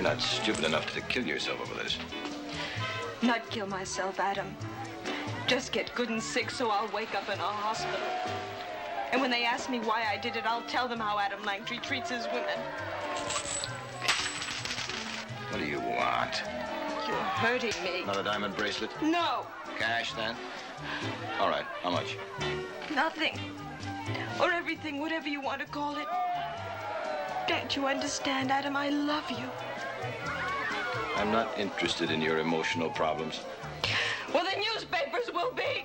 not stupid enough to kill yourself over this. Not kill myself, Adam. Just get good and sick so I'll wake up in a hospital. And when they ask me why I did it, I'll tell them how Adam Langtry treats his women. What do you want? You're hurting me. Another diamond bracelet? No. Cash, then? All right, how much? Nothing. Or everything, whatever you want to call it. Can't you understand, Adam? I love you. I'm not interested in your emotional problems. Well, the newspapers will be.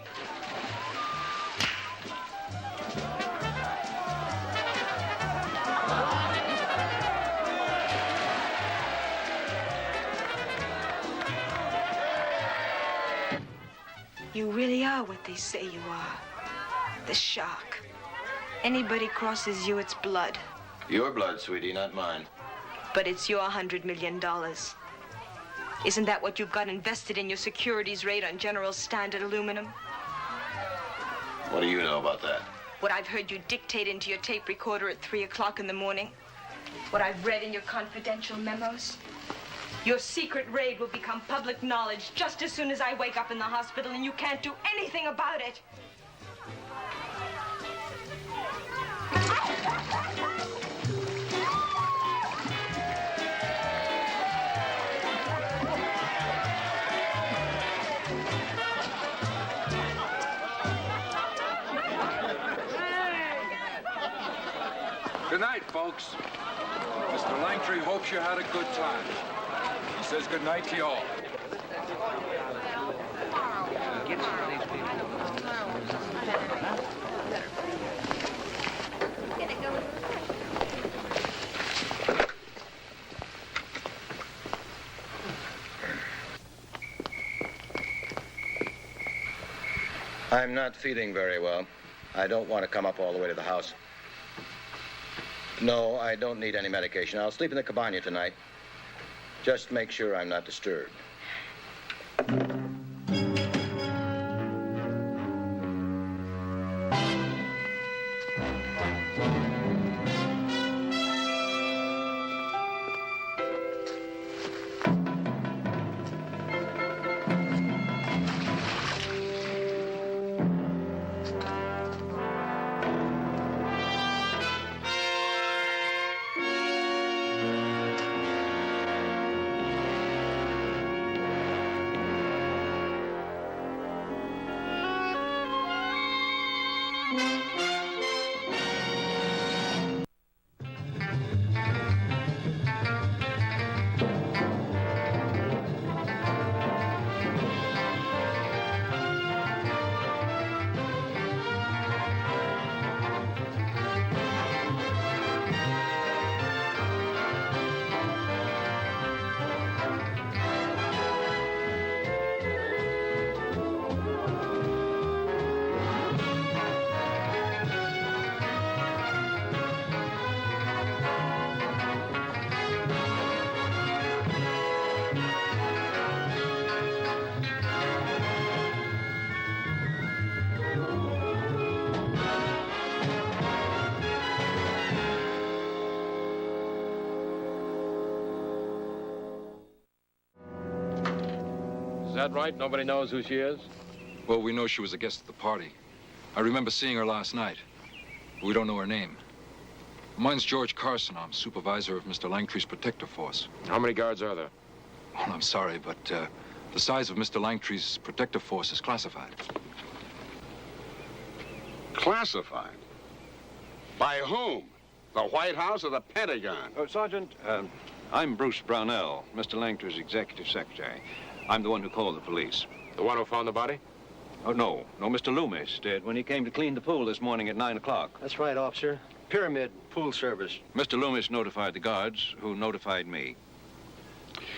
You really are what they say you are. The shark. Anybody crosses you, it's blood. Your blood, sweetie, not mine. But it's your $100 million. Isn't that what you've got invested in your securities rate on General Standard Aluminum? What do you know about that? What I've heard you dictate into your tape recorder at 3 o'clock in the morning. What I've read in your confidential memos. Your secret raid will become public knowledge just as soon as I wake up in the hospital, and you can't do anything about it. Good night, folks. Mr. Langtry hopes you had a good time. He says good night to you all. I'm not feeling very well. I don't want to come up all the way to the house. No, I don't need any medication. I'll sleep in the cabana tonight. Just make sure I'm not disturbed. Is that right? Nobody knows who she is? Well, we know she was a guest at the party. I remember seeing her last night. We don't know her name. Mine's George Carson. I'm supervisor of Mr. Langtry's protective force. How many guards are there? Well, I'm sorry, but the size of Mr. Langtry's protective force is classified. Classified? By whom? The White House or the Pentagon? Oh, Sergeant, I'm Bruce Brownell, Mr. Langtry's executive secretary. I'm the one who called the police. The one who found the body? Oh, no. No, Mr. Loomis did when he came to clean the pool this morning at 9 o'clock. That's right, officer. Pyramid Pool Service. Mr. Loomis notified the guards, who notified me.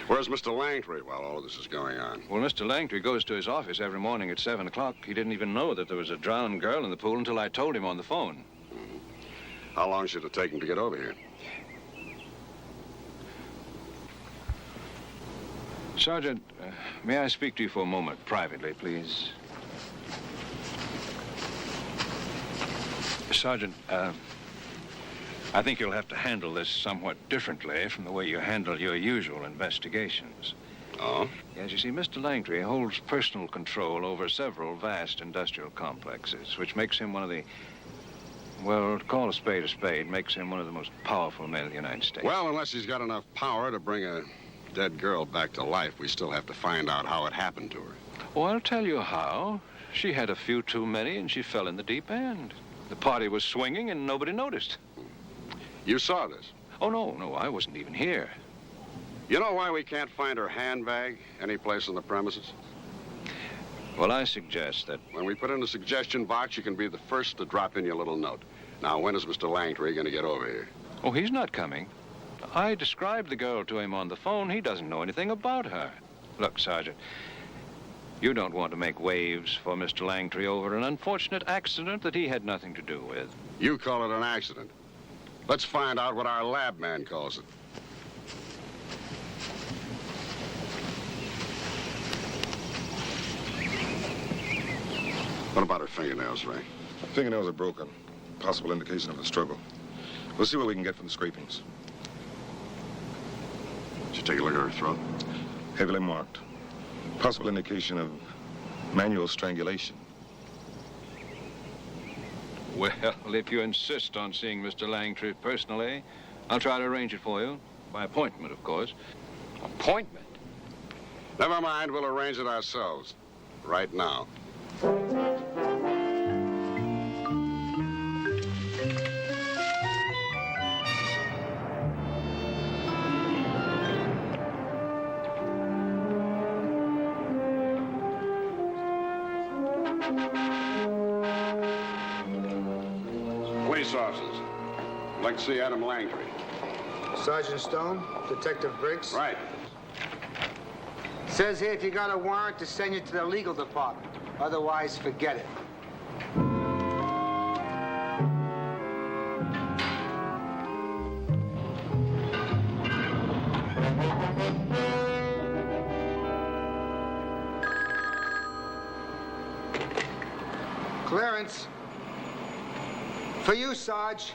Where's Mr. Langtry while all of this is going on? Well, Mr. Langtry goes to his office every morning at 7 o'clock. He didn't even know that there was a drowned girl in the pool until I told him on the phone. How long should it take him to get over here? Sergeant, may I speak to you for a moment privately, please? Sergeant, I think you'll have to handle this somewhat differently from the way you handle your usual investigations. Oh? Yes, you see, Mr. Langtry holds personal control over several vast industrial complexes, which makes him one of the, well, to call a spade, makes him one of the most powerful men in the United States. Well, unless he's got enough power to bring a dead girl back to life, we still have to find out how it happened to her. Oh, I'll tell you how. She had a few too many, and she fell in the deep end. The party was swinging, and nobody noticed. You saw this? Oh, no, I wasn't even here. You know why we can't find her handbag any place on the premises? Well, I suggest that... When we put in the suggestion box, you can be the first to drop in your little note. Now, when is Mr. Langtry going to get over here? Oh, he's not coming. I described the girl to him on the phone. He doesn't know anything about her. Look, Sergeant, you don't want to make waves for Mr. Langtry over an unfortunate accident that he had nothing to do with. You call it an accident. Let's find out what our lab man calls it. What about her fingernails, Ray? Fingernails are broken. Possible indication of a struggle. We'll see what we can get from the scrapings. Did you take a look at her throat? Heavily marked. Possible indication of manual strangulation. Well, if you insist on seeing Mr. Langtry personally, I'll try to arrange it for you. By appointment, of course. Appointment? Never mind, we'll arrange it ourselves. Right now. Police officers. I'd like to see Adam Langtry. Sergeant Stone, Detective Briggs. Right. Says here if you got a warrant to send you to the legal department. Otherwise, forget it. Clearance. For you, Sarge.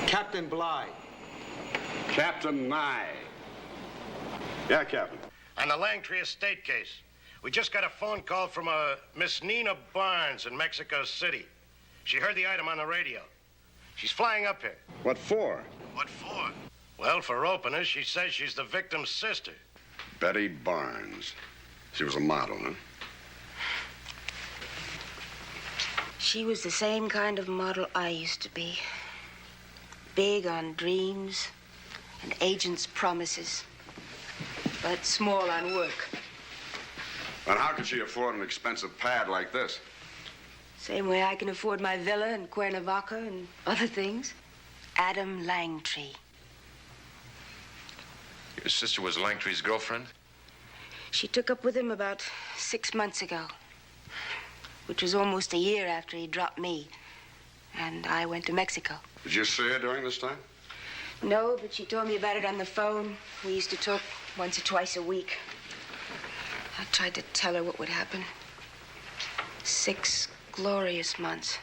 Captain Bly. Captain Nye. Yeah, Captain. On the Langtry estate case. We just got a phone call from a Miss Nina Barnes in Mexico City. She heard the item on the radio. She's flying up here. What for? What for? Well, for openers, she says she's the victim's sister. Betty Barnes. She was a model, huh? She was the same kind of model I used to be. Big on dreams and agents' promises, but small on work. And how could she afford an expensive pad like this? Same way I can afford my villa in Cuernavaca and other things. Adam Langtry. Your sister was Langtry's girlfriend? She took up with him about 6 months ago, which was almost a year after he dropped me, and I went to Mexico. Did you see her during this time? No, but she told me about it on the phone. We used to talk once or twice a week. I tried to tell her what would happen. 6 glorious months.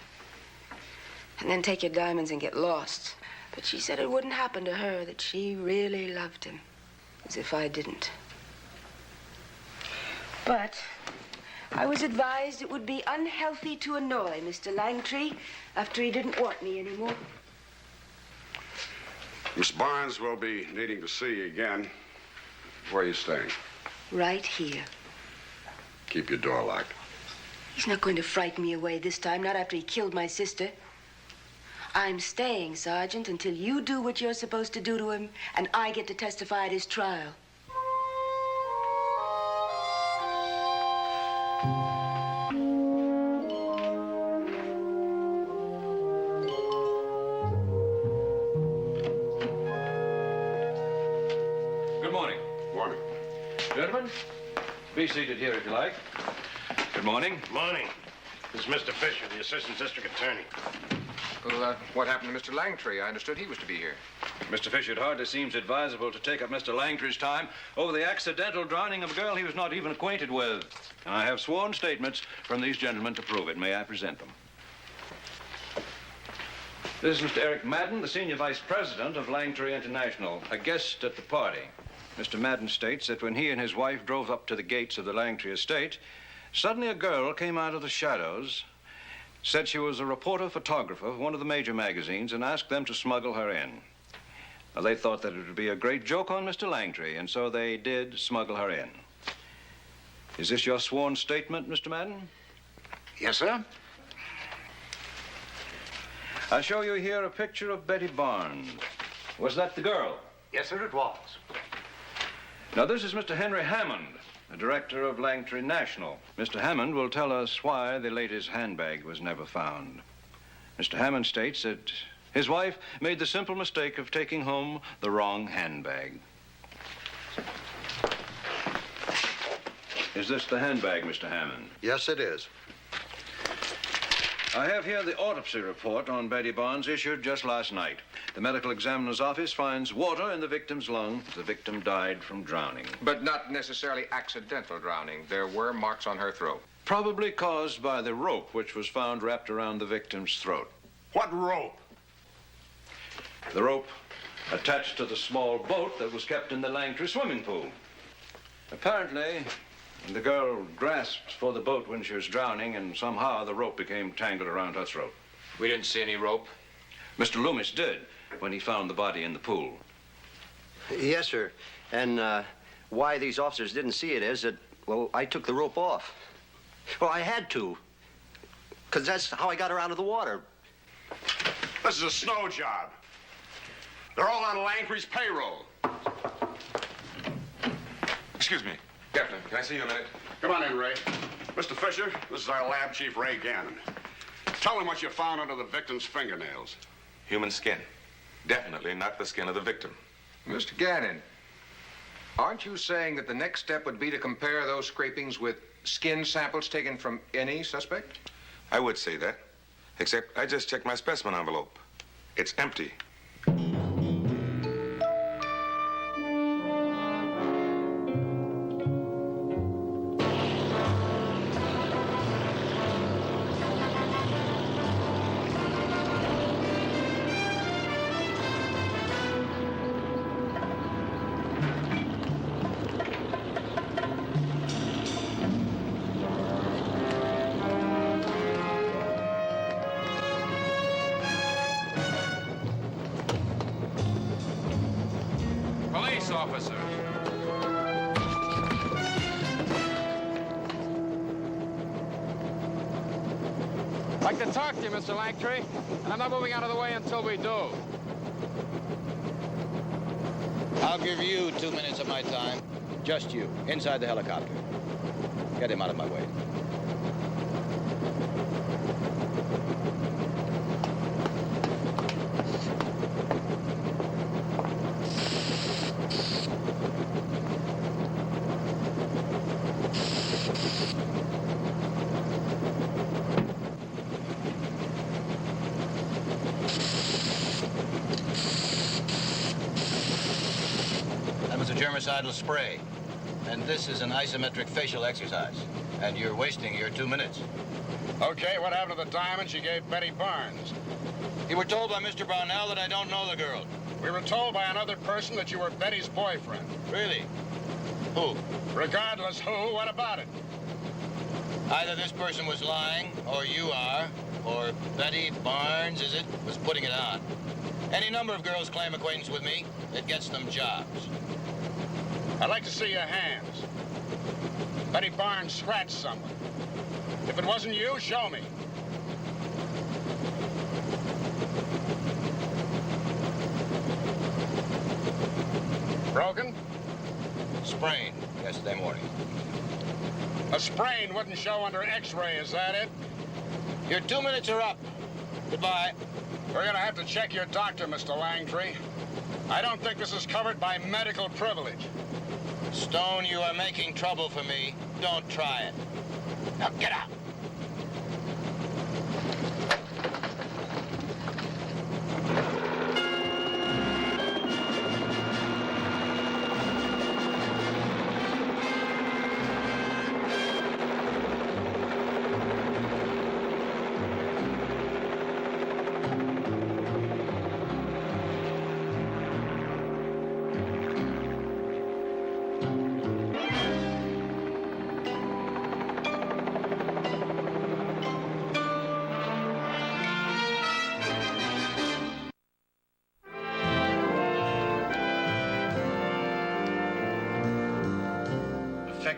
And then take your diamonds and get lost. But she said it wouldn't happen to her, that she really loved him. As if I didn't. But I was advised it would be unhealthy to annoy Mr. Langtry after he didn't want me anymore. Miss Barnes will be needing to see you again. Where are you staying? Right here. Keep your door locked. He's not going to frighten me away this time, not after he killed my sister. I'm staying, Sergeant, until you do what you're supposed to do to him, and I get to testify at his trial. Good morning. Morning. Gentlemen, be seated here if you like. Good morning. Morning. This is Mr. Fisher, the Assistant District Attorney. Well, what happened to Mr. Langtry? I understood he was to be here. Mr. Fisher, it hardly seems advisable to take up Mr. Langtry's time over the accidental drowning of a girl he was not even acquainted with. And I have sworn statements from these gentlemen to prove it. May I present them? This is Mr. Eric Madden, the senior vice president of Langtry International, a guest at the party. Mr. Madden states that when he and his wife drove up to the gates of the Langtry estate, suddenly a girl came out of the shadows, said she was a reporter photographer of one of the major magazines, and asked them to smuggle her in. Now, they thought that it would be a great joke on Mr. Langtry, and so they did smuggle her in. Is this your sworn statement, Mr. Madden? Yes, sir. I show you here a picture of Betty Barnes. Was that the girl? Yes, sir, it was. Now, this is Mr. Henry Hammond, the director of Langtry National. Mr. Hammond will tell us why the lady's handbag was never found. Mr. Hammond states that his wife made the simple mistake of taking home the wrong handbag. Is this the handbag, Mr. Hammond? Yes, it is. I have here the autopsy report on Betty Barnes issued just last night. The medical examiner's office finds water in the victim's lung. The victim died from drowning. But not necessarily accidental drowning. There were marks on her throat. Probably caused by the rope which was found wrapped around the victim's throat. What rope? The rope attached to the small boat that was kept in the Langtry swimming pool. Apparently, the girl grasped for the boat when she was drowning, and somehow the rope became tangled around her throat. We didn't see any rope. Mr. Loomis did when he found the body in the pool. Yes, sir. And why these officers didn't see it is that, well, I took the rope off. Well, I had to, because that's how I got her out of the water. This is a snow job. They're all on Langtry's payroll. Excuse me. Captain, can I see you a minute? Come on in, Ray. Mr. Fisher, this is our lab chief, Ray Gannon. Tell him what you found under the victim's fingernails. Human skin. Definitely not the skin of the victim. Mr. Gannon, aren't you saying that the next step would be to compare those scrapings with skin samples taken from any suspect? I would say that, except I just checked my specimen envelope. It's empty. Officer. I'd like to talk to you, Mr. Langtry, and I'm not moving out of the way until we do. I'll give you 2 minutes of my time. Just you, inside the helicopter. Get him out of my way. Germicidal spray. And this is an isometric facial exercise. And you're wasting your 2 minutes. Okay, what happened to the diamonds you gave Betty Barnes? You were told by Mr. Brownell that I don't know the girl. We were told by another person that you were Betty's boyfriend. Really? Who? Regardless who, what about it? Either this person was lying, or you are, or Betty Barnes, is it, was putting it on. Any number of girls claim acquaintance with me. It gets them jobs. I'd like to see your hands. Betty Barnes scratched someone. If it wasn't you, show me. Broken? Sprained yesterday morning. A sprain wouldn't show under X-ray, is that it? Your 2 minutes are up. Goodbye. We're gonna have to check your doctor, Mr. Langtry. I don't think this is covered by medical privilege. Stone, you are making trouble for me. Don't try it. Now get out.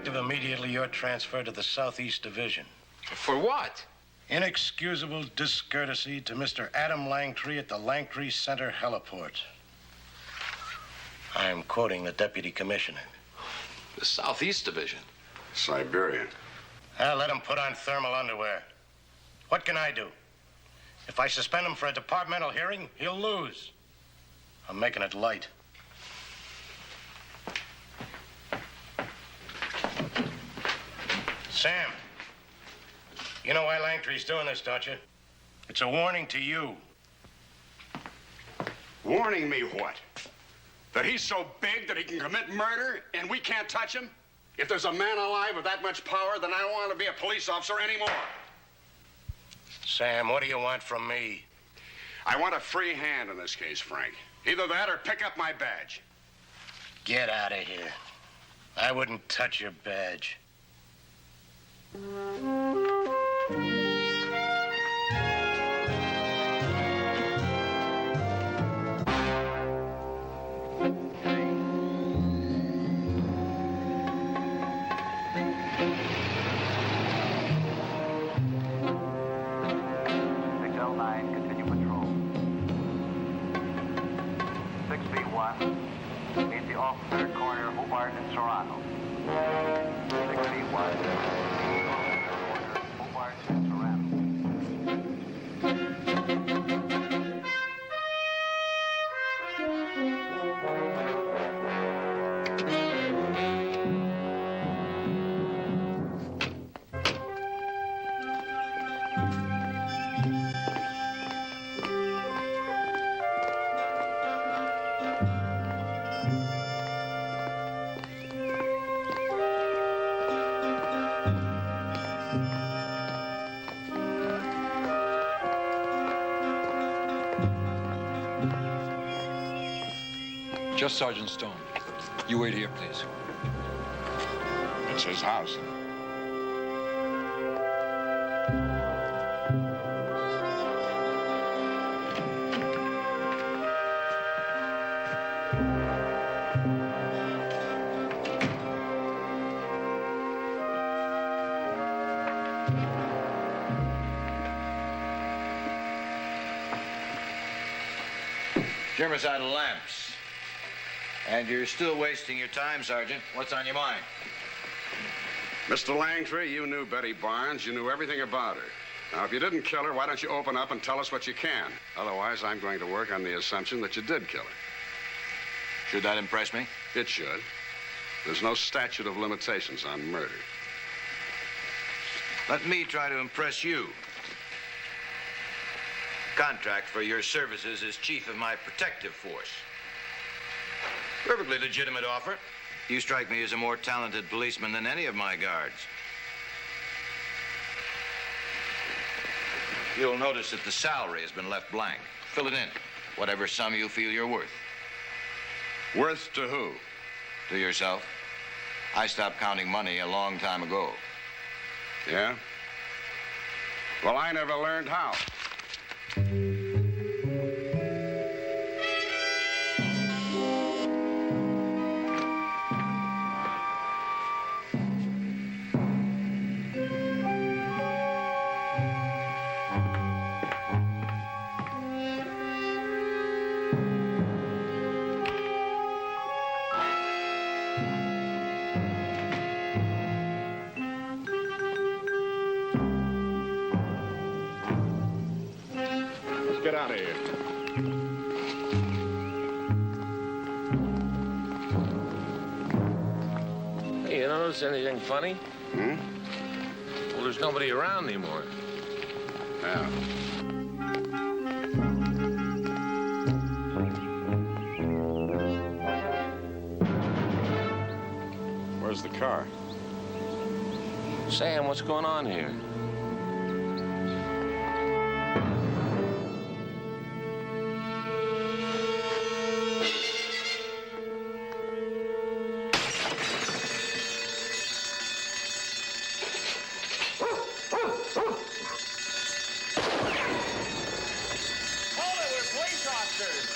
Effective immediately, you're transferred to the Southeast Division. For what? Inexcusable discourtesy to Mr. Adam Langtree at the Langtree Center heliport. I'm quoting the Deputy Commissioner. The Southeast Division? Siberia. I'll let him put on thermal underwear. What can I do? If I suspend him for a departmental hearing, he'll lose. I'm making it light. Sam, you know why Langtree's doing this, don't you? It's a warning to you. Warning me what? That he's so big that he can commit murder and we can't touch him? If there's a man alive with that much power, then I don't want to be a police officer anymore. Sam, what do you want from me? I want a free hand in this case, Frank. Either that or pick up my badge. Get out of here. I wouldn't touch your badge. Meet the off third corner, Hobart and Serrano. 6 feet wide. Hobart and Just Sergeant Stone. You wait here, please. It's his house. Germicidal lamps. And you're still wasting your time, Sergeant. What's on your mind? Mr. Langtree, you knew Betty Barnes. You knew everything about her. Now, if you didn't kill her, why don't you open up and tell us what you can? Otherwise, I'm going to work on the assumption that you did kill her. Should that impress me? It should. There's no statute of limitations on murder. Let me try to impress you. Contract for your services as chief of my protective force. Perfectly legitimate offer. You strike me as a more talented policeman than any of my guards. You'll notice that the salary has been left blank. Fill it in. Whatever sum you feel you're worth. Worth to who? To yourself. I stopped counting money a long time ago. Yeah? Well, I never learned how. Get out of here. Hey, you notice anything funny? Hmm? Well, there's nobody around anymore. Yeah. Where's the car? Sam, what's going on here? Officers!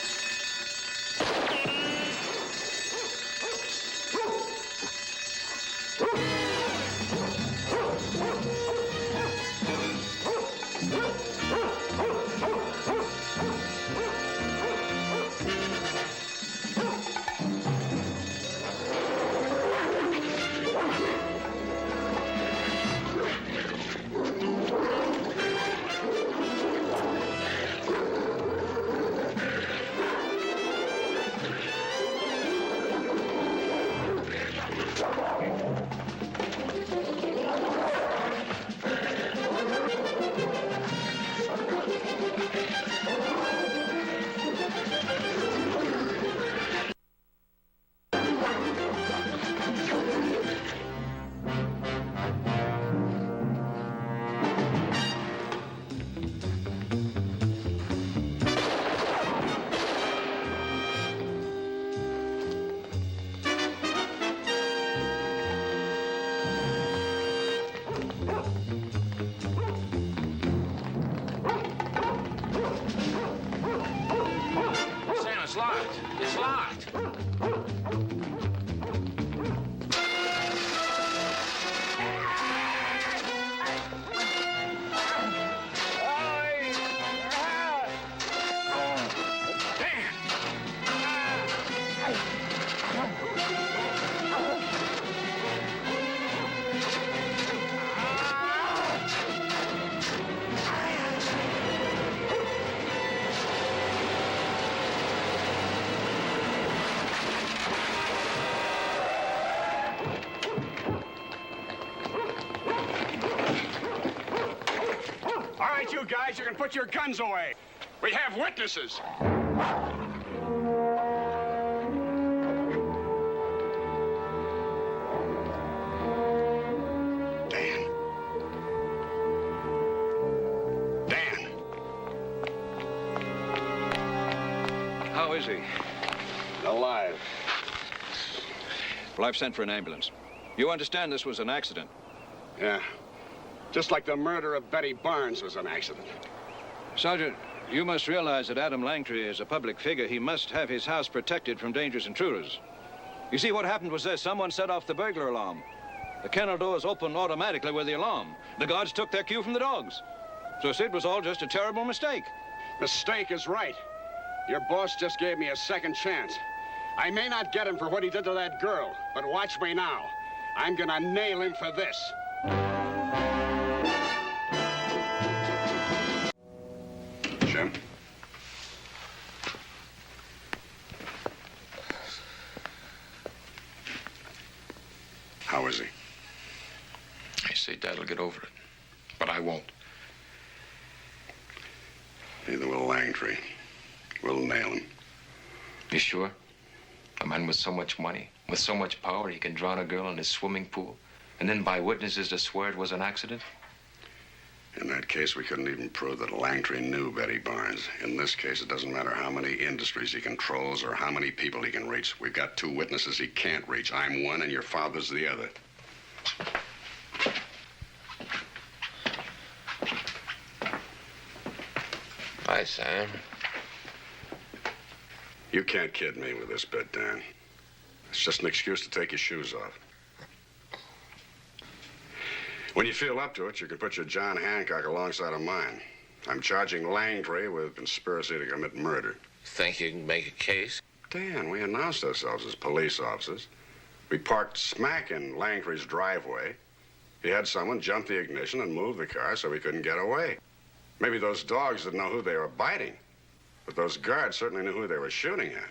you guys, you can put your guns away. We have witnesses. How is he? Alive. Well, I've sent for an ambulance. You understand this was an accident? Yeah. Just like the murder of Betty Barnes was an accident. Sergeant, you must realize that Adam Langtry is a public figure. He must have his house protected from dangerous intruders. You see, what happened was this. Someone set off the burglar alarm. The kennel doors opened automatically with the alarm. The guards took their cue from the dogs. So it was all just a terrible mistake. Mistake is right. Your boss just gave me a second chance. I may not get him for what he did to that girl, but watch me now. I'm gonna nail him for this. Jim? How is he? I say Dad'll get over it, but I won't. Neither will Langtry. We'll nail him. You sure? A man with so much money, with so much power, he can drown a girl in his swimming pool, and then buy witnesses to swear it was an accident? In that case, we couldn't even prove that Langtry knew Betty Barnes. In this case, it doesn't matter how many industries he controls or how many people he can reach. We've got two witnesses he can't reach. I'm one, and your father's the other. Hi, Sam. You can't kid me with this bit, Dan. It's just an excuse to take your shoes off. When you feel up to it, you can put your John Hancock alongside of mine. I'm charging Langtry with conspiracy to commit murder. Think you can make a case? Dan, we announced ourselves as police officers. We parked smack in Langtry's driveway. He had someone jump the ignition and move the car so he couldn't get away. Maybe those dogs didn't know who they were biting. But those guards certainly knew who they were shooting at.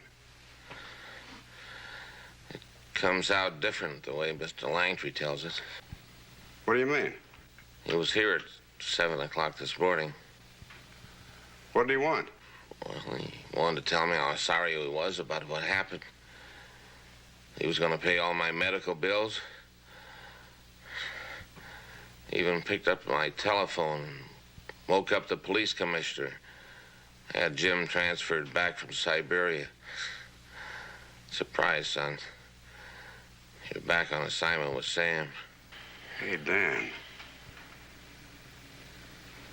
It comes out different the way Mr. Langtry tells it. What do you mean? He was here at 7 o'clock this morning. What did he want? Well, he wanted to tell me how sorry he was about what happened. He was going to pay all my medical bills. He even picked up my telephone and woke up the police commissioner. Had Jim transferred back from Siberia. Surprise, son. You're back on assignment with Sam. Hey, Dan.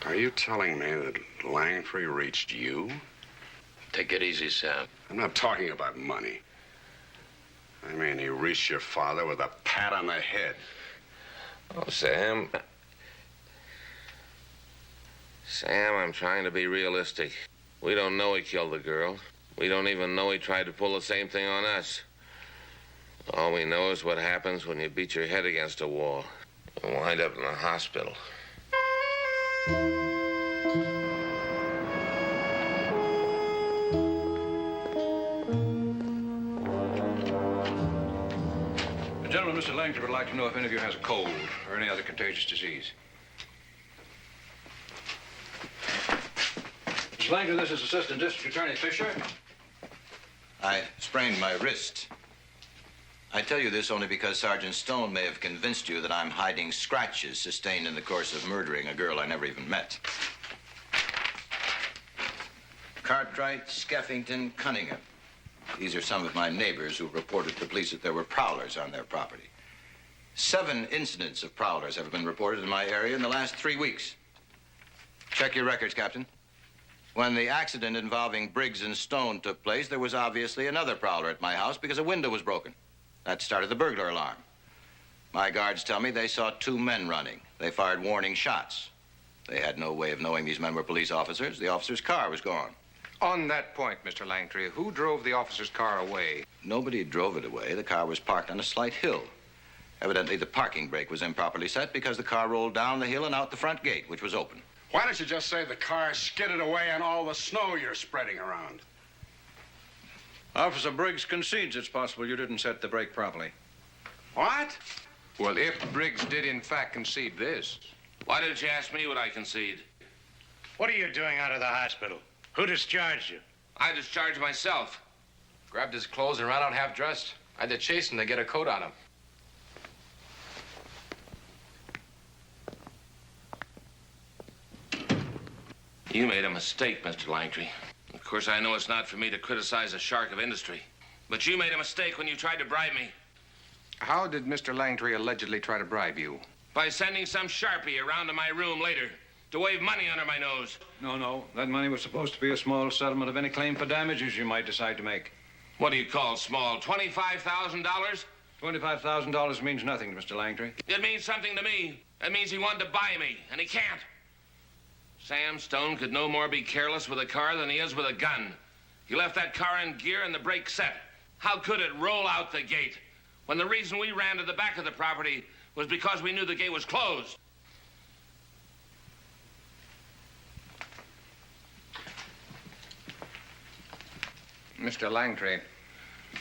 Are you telling me that Langtry reached you? Take it easy, Sam. I'm not talking about money. I mean, he reached your father with a pat on the head. Oh, Sam. Sam, I'm trying to be realistic. We don't know he killed the girl. We don't even know he tried to pull the same thing on us. All we know is what happens when you beat your head against a wall and wind up in the hospital. Gentlemen, Mr. Langtry would like to know if any of you has a cold or any other contagious disease. Mr. Langtry, this is Assistant District Attorney Fisher. I sprained my wrist. I tell you this only because Sergeant Stone may have convinced you that I'm hiding scratches sustained in the course of murdering a girl I never even met. Cartwright, Skeffington, Cunningham. These are some of my neighbors who reported to police that there were prowlers on their property. 7 incidents of prowlers have been reported in my area in the last 3 weeks. Check your records, Captain. When the accident involving Briggs and Stone took place, there was obviously another prowler at my house because a window was broken. That started the burglar alarm. My guards tell me they saw 2 men running. They fired warning shots. They had no way of knowing these men were police officers. The officer's car was gone. On that point, Mr. Langtry, who drove the officer's car away? Nobody drove it away. The car was parked on a slight hill. Evidently, the parking brake was improperly set because the car rolled down the hill and out the front gate, which was open. Why don't you just say the car skidded away on all the snow you're spreading around? Officer Briggs concedes it's possible you didn't set the brake properly. What? Well, if Briggs did in fact concede this. Why did you ask me what I concede? What are you doing out of the hospital? Who discharged you? I discharged myself. Grabbed his clothes and ran out half-dressed. I had to chase him to get a coat on him. You made a mistake, Mr. Langtry. Of course, I know it's not for me to criticize a shark of industry, but you made a mistake when you tried to bribe me. How did Mr. Langtry allegedly try to bribe you? By sending some sharpie around to my room later to wave money under my nose. No. That money was supposed to be a small settlement of any claim for damages you might decide to make. What do you call small? $25,000? $25,000 means nothing to Mr. Langtry. It means something to me. It means he wanted to buy me, and he can't. Sam Stone could no more be careless with a car than he is with a gun. He left that car in gear and the brake set. How could it roll out the gate when the reason we ran to the back of the property was because we knew the gate was closed? Mr. Langtry,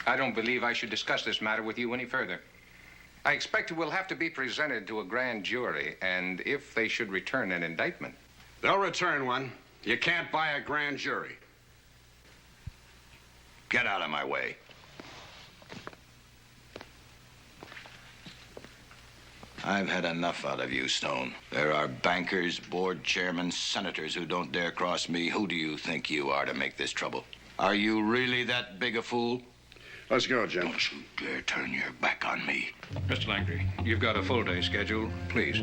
I don't believe I should discuss this matter with you any further. I expect it will have to be presented to a grand jury, and if they should return an indictment. They'll return one. You can't buy a grand jury. Get out of my way. I've had enough out of you, Stone. There are bankers, board chairmen, senators who don't dare cross me. Who do you think you are to make this trouble? Are you really that big a fool? Let's go, Jim. Don't you dare turn your back on me. Mr. Langtry, you've got a full day schedule. Please.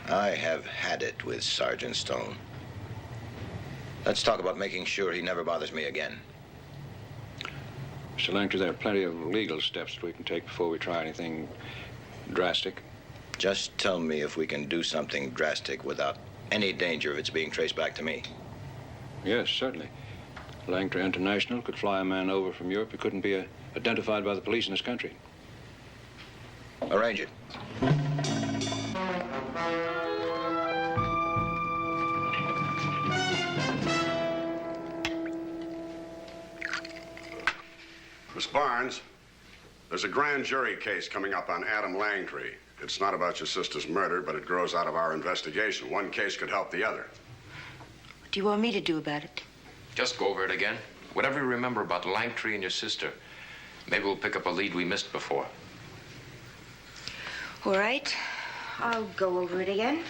I have had it with Sergeant Stone. Let's talk about making sure he never bothers me again. Mr. Langtry, there are plenty of legal steps that we can take before we try anything drastic. Just tell me if we can do something drastic without any danger of its being traced back to me. Yes, certainly. Langtry International could fly a man over from Europe who couldn't be identified by the police in this country. Arrange it. Miss Barnes, there's a grand jury case coming up on Adam Langtry. It's not about your sister's murder, but it grows out of our investigation. One case could help the other. What do you want me to do about it? Just go over it again. Whatever you remember about Langtry and your sister. Maybe we'll pick up a lead we missed before. All right. I'll go over it again.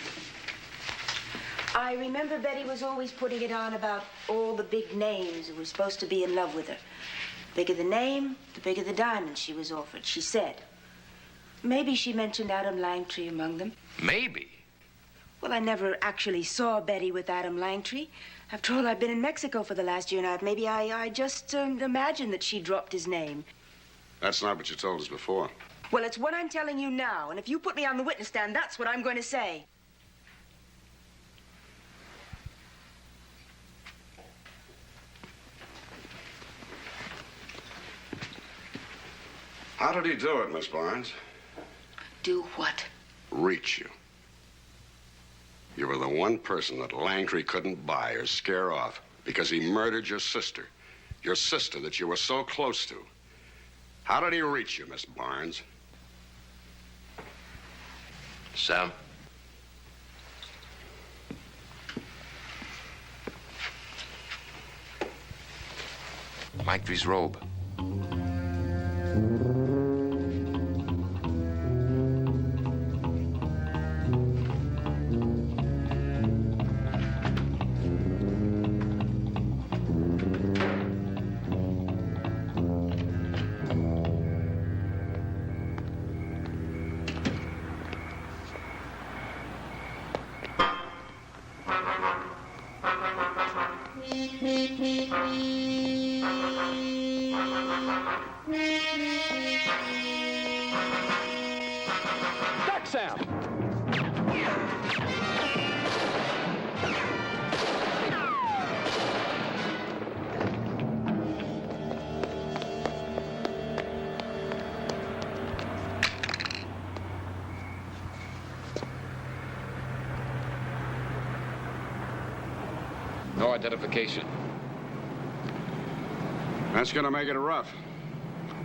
I remember Betty was always putting it on about all the big names who were supposed to be in love with her. The bigger the name, the bigger the diamond she was offered, she said. Maybe she mentioned Adam Langtry among them. Maybe. Well, I never actually saw Betty with Adam Langtry. After all, I've been in Mexico for the last year and a half. Maybe I just imagined that she dropped his name. That's not what you told us before. Well, it's what I'm telling you now. And if you put me on the witness stand, that's what I'm going to say. How did he do it, Miss Barnes? Do what? Reach you. You were the one person that Langtry couldn't buy or scare off because he murdered your sister that you were so close to. How did he reach you, Miss Barnes? Sam? Langtry's robe. Duck, Sam! No identification. That's gonna make it rough.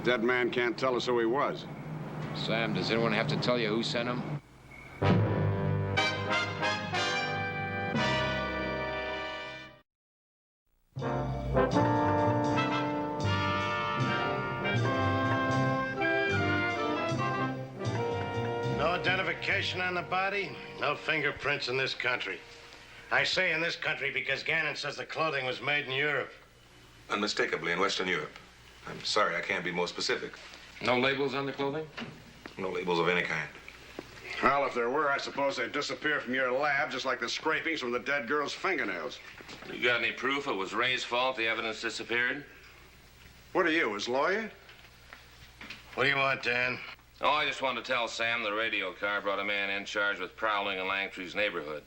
Dead man can't tell us who he was. Sam, does anyone have to tell you who sent him? No identification on the body, no fingerprints in this country. I say in this country because Gannon says the clothing was made in Europe. Unmistakably in Western Europe. I'm sorry, I can't be more specific. No labels on the clothing? No labels of any kind. Well, if there were, I suppose they'd disappear from your lab, just like the scrapings from the dead girl's fingernails. You got any proof it was Ray's fault the evidence disappeared? What are you, his lawyer? What do you want, Dan? Oh, I just wanted to tell Sam the radio car brought a man in charged with prowling in Langtry's neighborhood.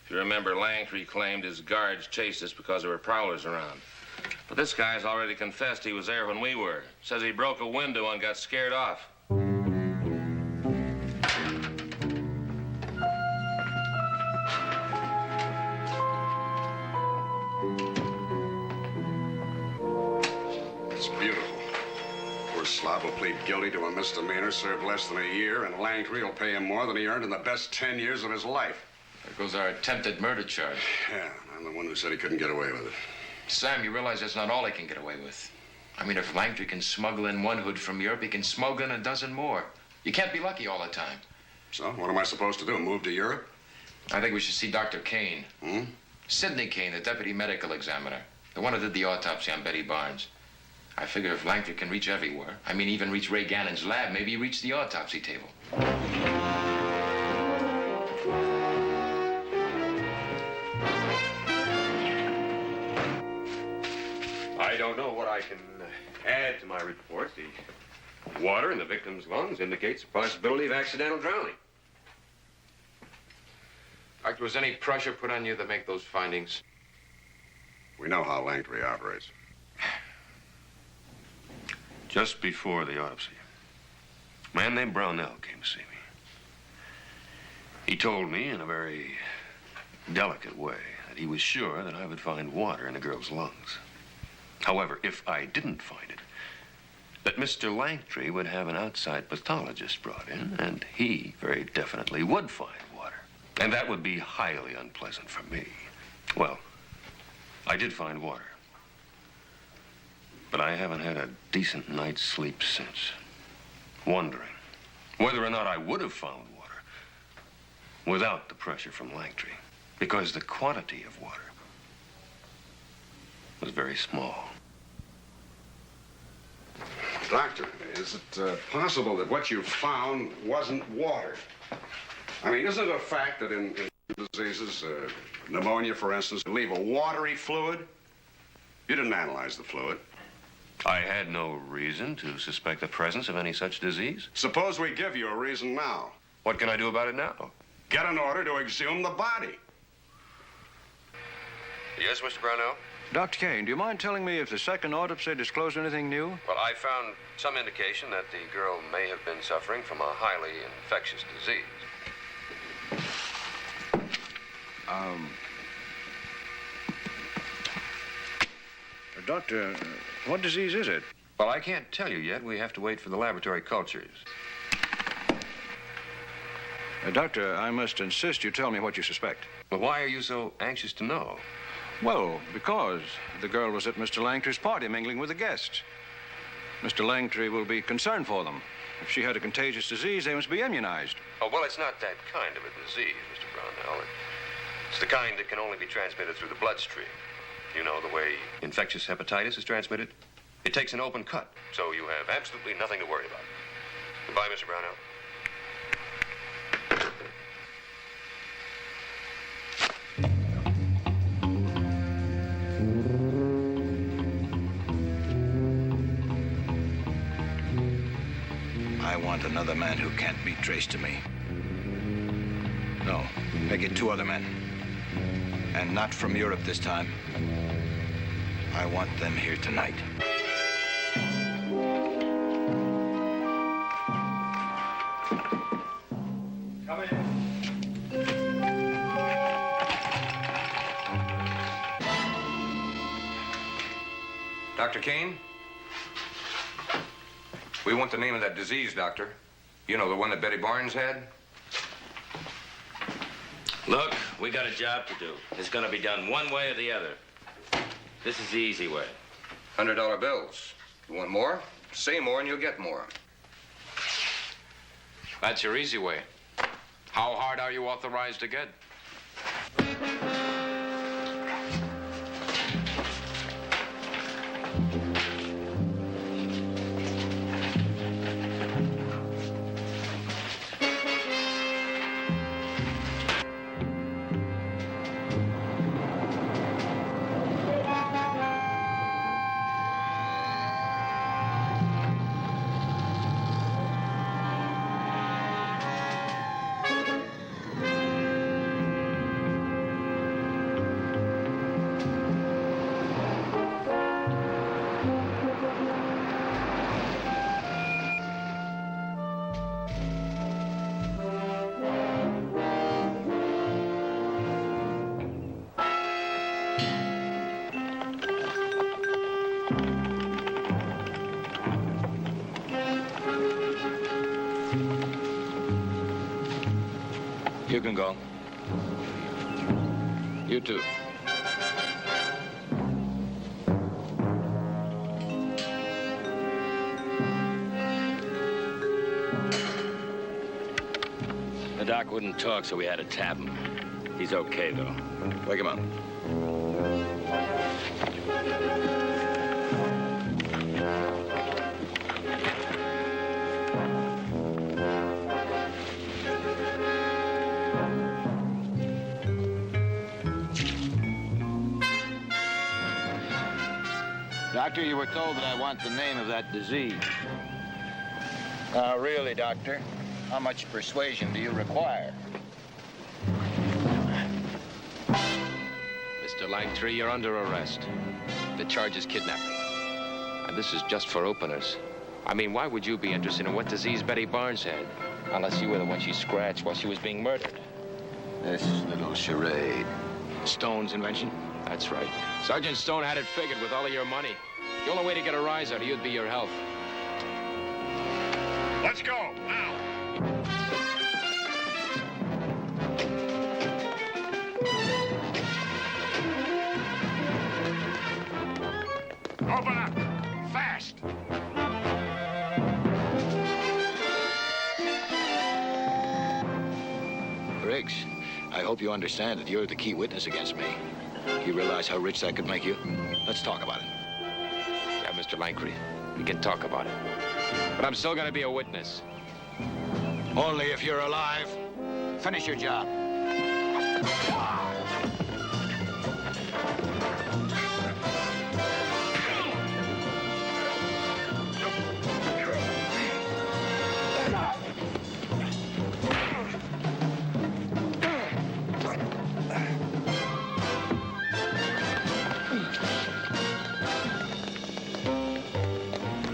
If you remember, Langtry claimed his guards chased us because there were prowlers around. But this guy's already confessed he was there when we were. Says he broke a window and got scared off. It's beautiful. Poor slob will plead guilty to a misdemeanor, serve less than a year, and Langtry will pay him more than he earned in the best 10 years of his life. There goes our attempted murder charge. Yeah, I'm the one who said he couldn't get away with it. Sam, you realize that's not all he can get away with. I mean, if Langtry can smuggle in one hood from Europe, he can smuggle in a dozen more. You can't be lucky all the time. So, what am I supposed to do, move to Europe? I think we should see Dr. Kane. Hmm? Sidney Kane, the deputy medical examiner. The one who did the autopsy on Betty Barnes. I figure if Langtry can reach everywhere, I mean even reach Ray Gannon's lab, maybe he reached the autopsy table. I don't know what I can add to my report. The water in the victim's lungs indicates the possibility of accidental drowning. Doctor, was any pressure put on you to make those findings? We know how Langtry operates. Just before the autopsy, a man named Brownell came to see me. He told me in a very delicate way that he was sure that I would find water in the girl's lungs. However, if I didn't find it, that Mr. Langtry would have an outside pathologist brought in, and he very definitely would find water. And that would be highly unpleasant for me. Well, I did find water. But I haven't had a decent night's sleep since, wondering whether or not I would have found water without the pressure from Langtry, because the quantity of water was very small. Doctor, is it possible that what you found wasn't water? I mean, isn't it a fact that in diseases, pneumonia, for instance, leave a watery fluid? You didn't analyze the fluid. I had no reason to suspect the presence of any such disease. Suppose we give you a reason now. What can I do about it now? Get an order to exhume the body. Yes, Mr. Brownell? Dr. Kane, do you mind telling me if the second autopsy disclosed anything new? Well, I found some indication that the girl may have been suffering from a highly infectious disease. Doctor, what disease is it? Well, I can't tell you yet. We have to wait for the laboratory cultures. Doctor, I must insist you tell me what you suspect. Well, why are you so anxious to know? Well, because the girl was at Mr. Langtry's party mingling with the guests. Mr. Langtry will be concerned for them. If she had a contagious disease, they must be immunized. Oh, well, it's not that kind of a disease, Mr. Brownell. It's the kind that can only be transmitted through the bloodstream. You know, the way infectious hepatitis is transmitted? It takes an open cut, so you have absolutely nothing to worry about. Goodbye, Mr. Brownell. I want another man who can't be traced to me. No, make it 2 other men. And not from Europe this time. I want them here tonight. Come in. Dr. Kane? We want the name of that disease, Doctor. You know, the one that Betty Barnes had? Look, we got a job to do. It's gonna be done one way or the other. This is the easy way. $100 bills. You want more? Say more and you'll get more. That's your easy way. How hard are you authorized to get? You can go. You too. The doc wouldn't talk, so we had to tap him. He's okay, though. Wake him up. Doctor, you were told that I want the name of that disease. Really, Doctor? How much persuasion do you require? Mr. Langtree, you're under arrest. The charge is kidnapping. And this is just for openers. I mean, why would you be interested in what disease Betty Barnes had? Unless you were the one she scratched while she was being murdered. This little charade. Stone's invention? That's right. Sergeant Stone had it figured with all of your money. The only way to get a rise out of you would be your health. Let's go, now. Open up, fast. Briggs, I hope you understand that you're the key witness against me. You realize how rich that could make you? Let's talk about it. Yeah, Mr. Langtree, we can talk about it. But I'm still gonna be a witness. Only if you're alive. Finish your job.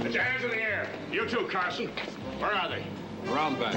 Put your hands in the air. You too, Carson. Where are they? Around back.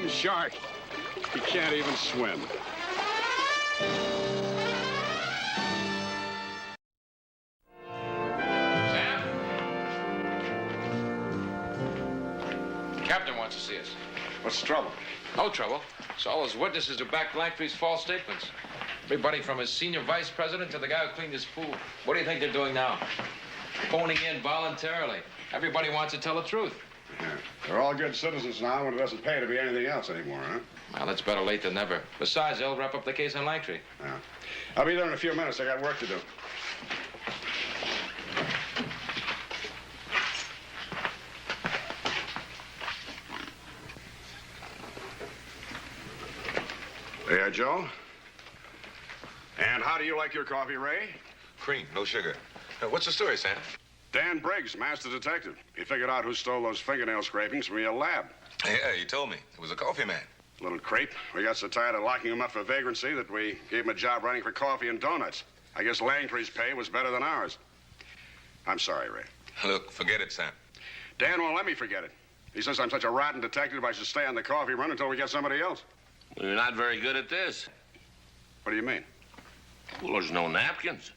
Some shark. He can't even swim. Sam? The captain wants to see us. What's the trouble? No trouble. It's all those witnesses to back Langtry's false statements. Everybody from his senior vice president to the guy who cleaned his pool. What do you think they're doing now? Phoning in voluntarily. Everybody wants to tell the truth. Yeah. They're all good citizens now when it doesn't pay to be anything else anymore, huh? Well, that's better late than never. Besides, they'll wrap up the case on Langtry. Yeah. I'll be there in a few minutes. I got work to do. Yeah, Joe? And how do you like your coffee, Ray? Cream, no sugar. What's the story, Sam? Dan Briggs, master detective. He figured out who stole those fingernail scrapings from your lab. Yeah, you told me. It was a coffee man. Little creep. We got so tired of locking him up for vagrancy that we gave him a job running for coffee and donuts. I guess Langtry's pay was better than ours. I'm sorry, Ray. Look, forget it, Sam. Dan won't let me forget it. He says I'm such a rotten detective I should stay on the coffee run until we get somebody else. Well, you're not very good at this. What do you mean? Well, there's no napkins.